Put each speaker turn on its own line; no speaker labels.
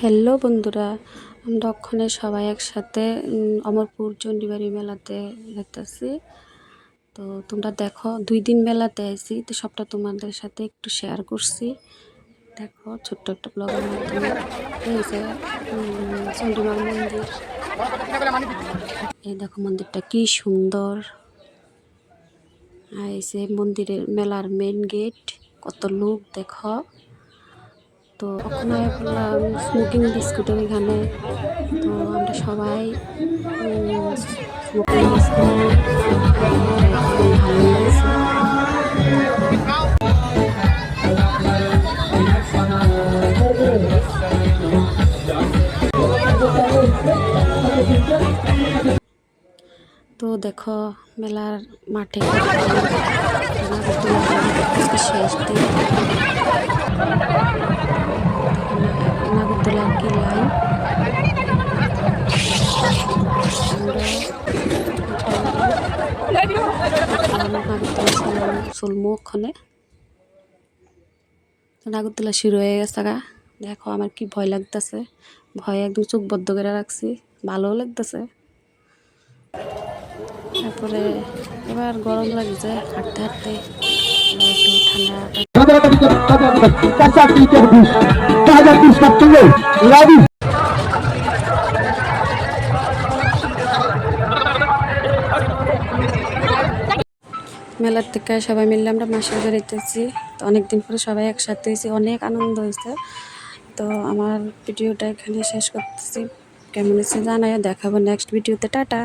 Hello বন্ধুরা, আমরা ওখানে সবাই একসাথে অমরপুর চণ্ডীবাড়ি মেলাতে যেতেছি। তো তোমরা দেখো, 2 দিন মেলাতে আইছি, তো সবটা তোমাদের সাথে একটু শেয়ার করছি। দেখো ছোট্ট একটা ব্লগের মাধ্যমে। এই যে চণ্ডীমার মন্দির, এই দেখো মন্দিরটা কি সুন্দর। আর এই যে মন্দিরের মেলার মেন গেট, কত লোক দেখো। তো ওখানে বললাম স্মোকিং বিস্কুটের এখানে, তো আমরা সবাই স্মোকিং বিস্কুট ভালো লাগছে। তো দেখো মেলার মাঠে শেষ দিন, নাগরদোলার কি লাইন। নাগরদোলা শুরু হয়ে গেছে গা। দেখো আমার কি ভয় লাগতেছে, ভয় একদম চোখ বদ্ধ করে রাখছি, ভালোও লাগতেছে। তারপরে এবার গরম লাগছে হাঁটতে হাঁটতে, একটু ঠান্ডা। মেলার থেকে সবাই মিলে আমরা মাসির বাড়িতেছি। তো অনেকদিন পরে সবাই একসাথে হয়েছি, অনেক আনন্দ হয়েছে। তো আমার ভিডিওটা এখানে শেষ করতেছি। কেমন হয়েছে জানাই, দেখাবো নেক্সট ভিডিওতে। টাটা।